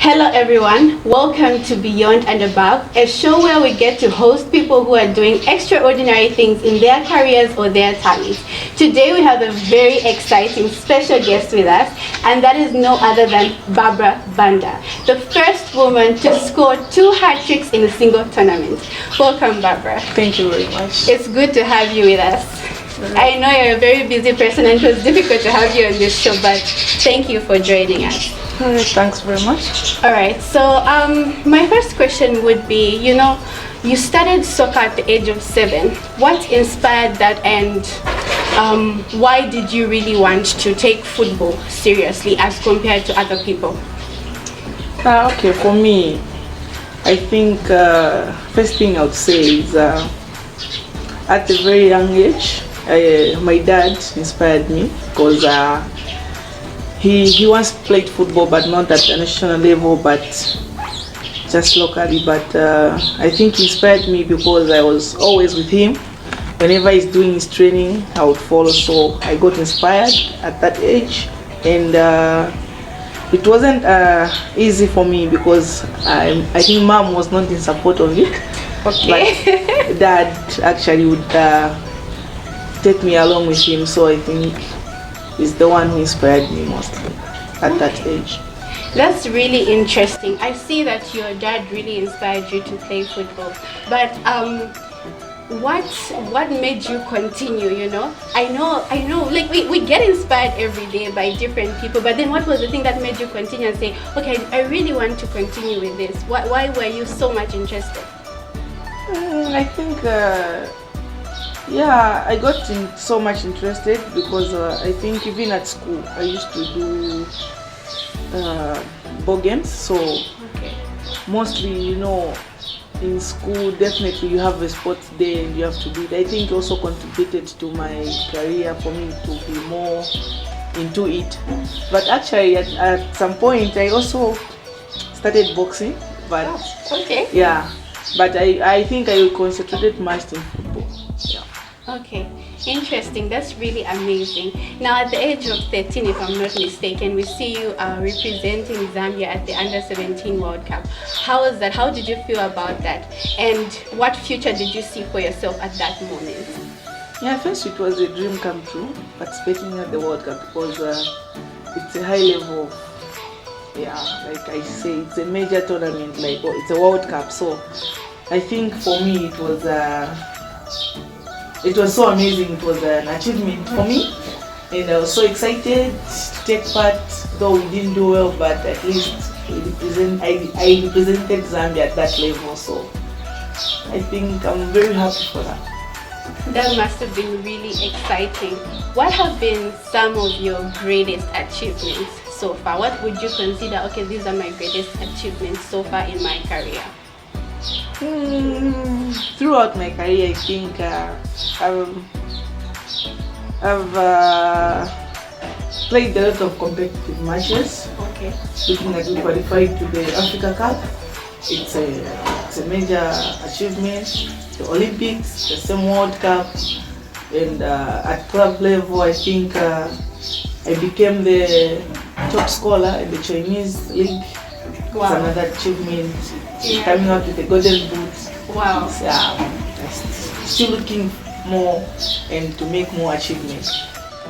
Hello everyone, welcome to Beyond and Above, a show where we get to host people who are doing extraordinary things in their careers or their talents. Today we have a very exciting special guest with us, and that is no other than Barbara Banda, the first woman to score 2 hat-tricks in a single tournament. Welcome, Barbara. Thank you very much. It's good to have you with us. I know you're a very busy person and it was difficult to have you on this show, but thank you for joining us. All right, thanks very much. All right, so my first question would be, you started soccer at the age of 7. What inspired that, and why did you really want to take football seriously as compared to other people? Okay, for me, I think first thing I would say is at a very young age, my dad inspired me because he once played football, but not at the national level, but just locally. But I think he inspired me because I was always with him. Whenever he's doing his training, I would follow. So I got inspired at that age, and it wasn't easy for me because I think mom was not in support of it. Okay. But dad actually would take me along with him. So I think is the one who inspired me mostly at that age. That's really interesting. I see that your dad really inspired you to play football. But what made you continue, I know, like we get inspired every day by different people, but then what was the thing that made you continue and say, okay, I really want to continue with this? Why were you so much interested? I think I got so much interested because I think even at school I used to do ball games. So okay. Mostly, in school definitely you have a sports day and you have to do it. I think also contributed to my career for me to be more into it. But actually at some point I also started boxing. But okay. Yeah. But I think I concentrated most in football. Yeah. Okay, interesting. That's really amazing. Now, at the age of 13, if I'm not mistaken, we see you representing Zambia at the Under-17 World Cup. How was that? How did you feel about that? And what future did you see for yourself at that moment? Yeah, first it was a dream come true, participating at the World Cup because it's a high level like I say, it's a major tournament, it's a World Cup. So I think for me it was so amazing. It was an achievement for me, and I was so excited to take part. Though we didn't do well, but at least I represented Zambia at that level. So I think I'm very happy for that. That must have been really exciting. What have been some of your greatest achievements so far? What would you consider, okay, these are my greatest achievements so far in my career? Throughout my career, I think I've played a lot of competitive matches. Okay. Looking at we qualified to the Africa Cup, it's a major achievement. The Olympics, the same World Cup, and at club level, I think I became the top scorer in the Chinese league. Wow. It's another achievement. Coming out with the golden boot. Wow. Still looking more and to make more achievements.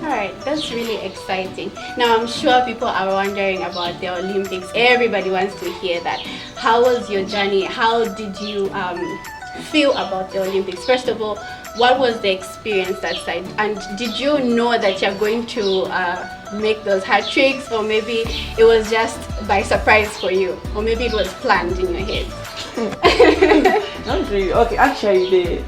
Alright, that's really exciting. Now I'm sure people are wondering about the Olympics. Everybody wants to hear that. How was your journey? How did you feel about the Olympics? First of all, what was the experience that side? And did you know that you're going to make those hat-tricks, or maybe it was just by surprise for you, or maybe it was planned in your head? Not really. Okay, actually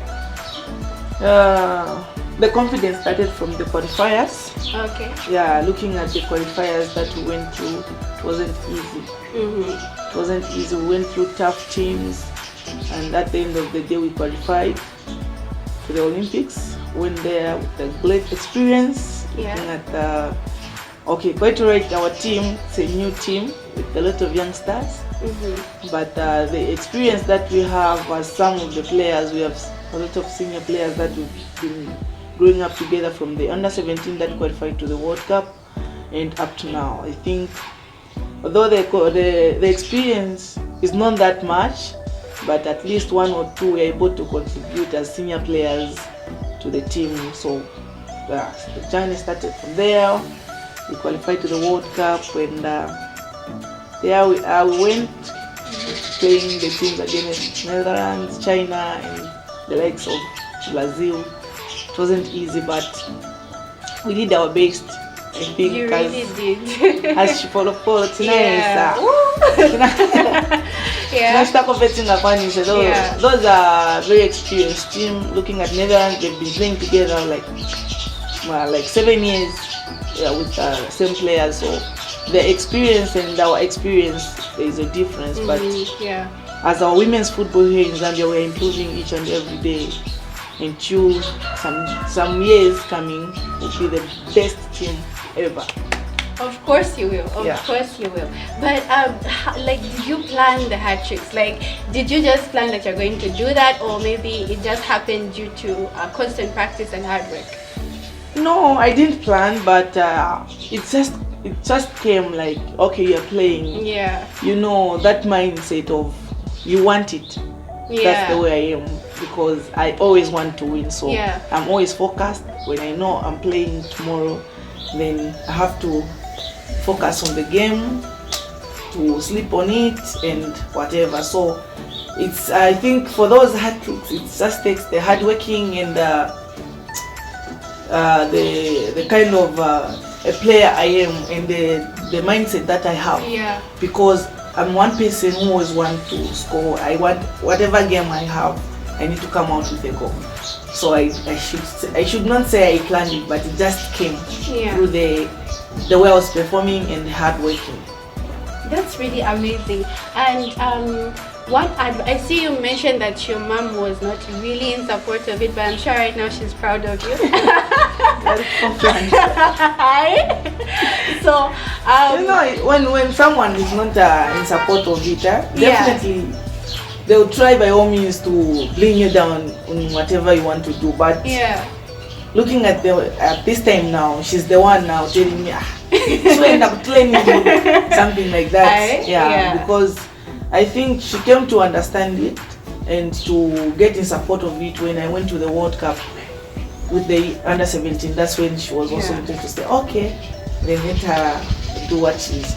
the confidence started from the qualifiers. Okay. Yeah, looking at the qualifiers that we went through, it wasn't easy. Mm-hmm. It wasn't easy. We went through tough teams, and at the end of the day we qualified to the Olympics. Went there with a great experience. Yeah. Looking at quite right, our team, it's a new team with a lot of youngsters. Mm-hmm. But the experience that we have as some of the players, we have a lot of senior players that we've been growing up together from the Under-17 that qualified to the World Cup and up to now. I think although the experience is not that much, but at least one or two were able to contribute as senior players to the team. So the journey started from there. We qualified to the World Cup, and there we went playing the teams against Netherlands, China, and the likes of Brazil. It wasn't easy, but we did our best. I think you really did. As she follow Yeah. Yeah. Those are very experienced team. Looking at Netherlands, they've been playing together like 7 years with same players. So the experience and our experience, there is a difference. But yeah. as our women's football here in Zambia, we're improving each and every day. Until some years coming, will be the best team ever. Of course you will. Of Yeah. course you will. But like, did you plan the hat tricks? Like, did you just plan that you're going to do that, or maybe it just happened due to constant practice and hard work? No, I didn't plan, but it just came like, okay, you're playing. Yeah. You know, that mindset of you want it. Yeah. That's the way I am, because I always want to win. So Yeah. I'm always focused. When I know I'm playing tomorrow, then I have to focus on the game, to sleep on it and whatever. So I think for those hat tricks, it just takes the hard working and the kind of a player I am, and the mindset that I have. Yeah. Because I'm one person who always want to score. I want whatever game I have, I need to come out with a goal. So I should not say I planned it, but it just came through the way I was performing and the hard working. That's really amazing. And I see you mentioned that your mom was not really in support of it, but I'm sure right now she's proud of you. So you know, when someone is not in support of it, definitely they will try by all means to bring you down on whatever you want to do. But looking at this time now, she's the one now telling me, so end up training something like that. Because I think she came to understand it and to get in support of it when I went to the World Cup with the under 17. That's when she was also able to say, okay, then let her do what she's.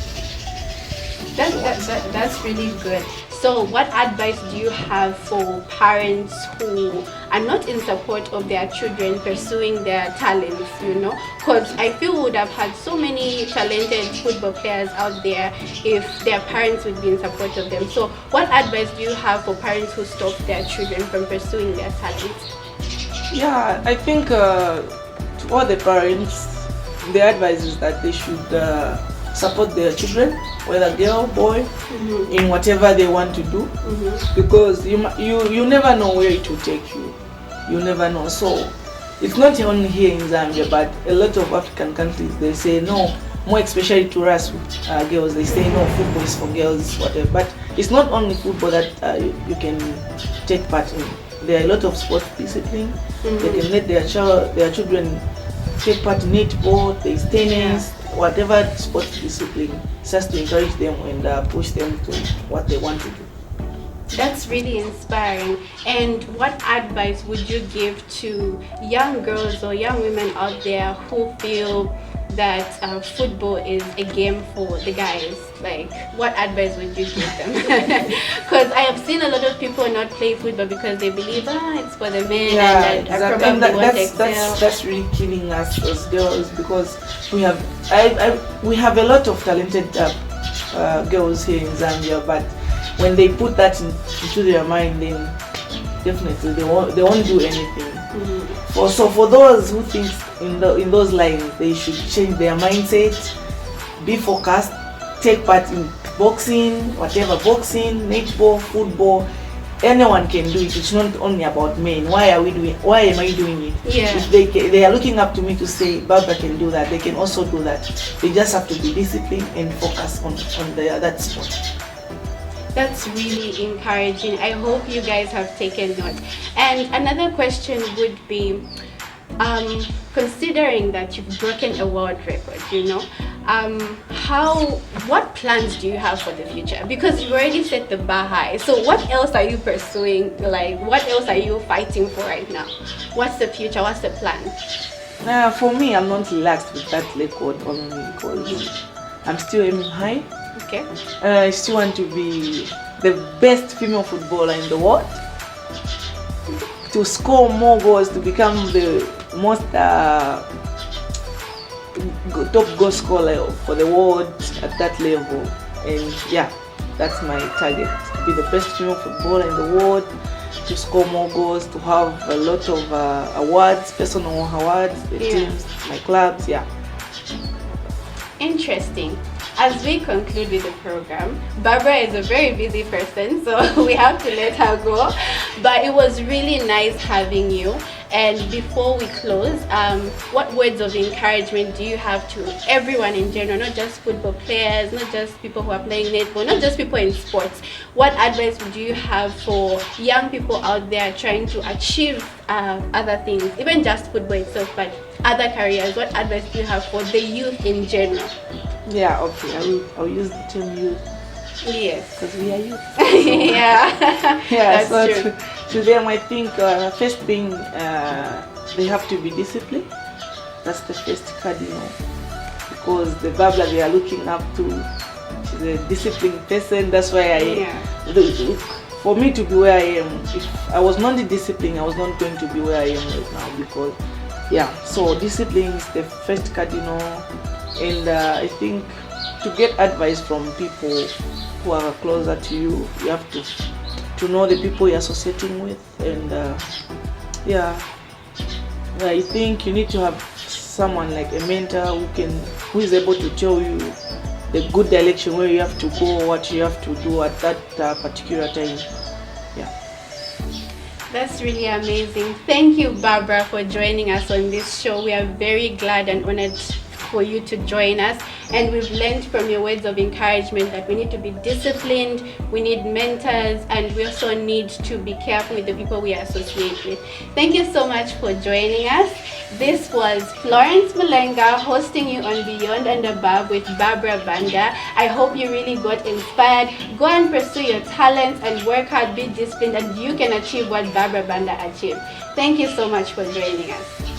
That's really good. So what advice do you have for parents who are not in support of their children pursuing their talents, you know? Because I feel we would have had so many talented football players out there if their parents would be in support of them. So what advice do you have for parents who stop their children from pursuing their talents? Yeah, I think to all the parents, the advice is that they should support their children, whether girl, boy, in whatever they want to do, because you never know where it will take you. You never know. So it's not only here in Zambia, but a lot of African countries, they say no, more especially to us girls, they say no, football is for girls, whatever. But it's not only football that you can take part in. There are a lot of sports discipline. They can let their children take part in netball, there's tennis, whatever sports discipline, just to encourage them and push them to what they want to do. That's really inspiring. And what advice would you give to young girls or young women out there who feel that football is a game for the guys? Like, what advice would you give them? Because I have seen a lot of people not play football because they believe it's for the men and that probably won't excel. That's really killing us as girls, because we have a lot of talented girls here in Zambia, but when they put that into their mind, then definitely they won't do anything. So for those who think in those lines, they should change their mindset, be focused, take part in boxing, whatever, boxing, netball, football. Anyone can do it. It's not only about men. Why am I doing it? If they are looking up to me to say Barbara can do that, they can also do that. They just have to be disciplined and focus on that sport. That's really encouraging. I hope you guys have taken note. And another question would be, considering that you've broken a world record, you know, what plans do you have for the future? Because you've already set the bar high. So what else are you pursuing? Like, what else are you fighting for right now? What's the future? What's the plan? For me, I'm not relaxed with that record only because I'm still aiming high. Okay. I still want to be the best female footballer in the world, to score more goals, to become the most top goal scorer for the world at that level. And yeah, that's my target, to be the best female footballer in the world, to score more goals, to have a lot of awards, personal awards, the teams, my clubs. Yeah. Interesting. As we conclude with the program, Barbara is a very busy person, so we have to let her go. But it was really nice having you. And before we close, what words of encouragement do you have to everyone in general, not just football players, not just people who are playing netball, not just people in sports? What advice would you have for young people out there trying to achieve other things, even just football itself, but other careers? What advice do you have for the youth in general? Yeah, okay, I'll use the term youth. Yes. Because we are youth. Yeah. Yeah, That's so true. To them, I think first thing, they have to be disciplined. That's the first cardinal. Because the Barbara they are looking up to, she's a disciplined person. That's why for me to be where I am, if I was not disciplined, I was not going to be where I am right now. Because, yeah, so discipline is the first cardinal. And I think to get advice from people who are closer to you, you have to know the people you're associating with. And yeah, I think you need to have someone like a mentor who is able to tell you the good direction, where you have to go, what you have to do at that particular time. Yeah. That's really amazing. Thank you, Barbara, for joining us on this show. We are very glad and honored for you to join us, and we've learned from your words of encouragement that we need to be disciplined, we need mentors, and we also need to be careful with the people we associate with. Thank you so much for joining us. This was Florence Mulenga hosting you on Beyond and Above with Barbara Banda. I hope you really got inspired. Go and pursue your talents and work hard, be disciplined, and you can achieve what Barbara Banda achieved. Thank you so much for joining us.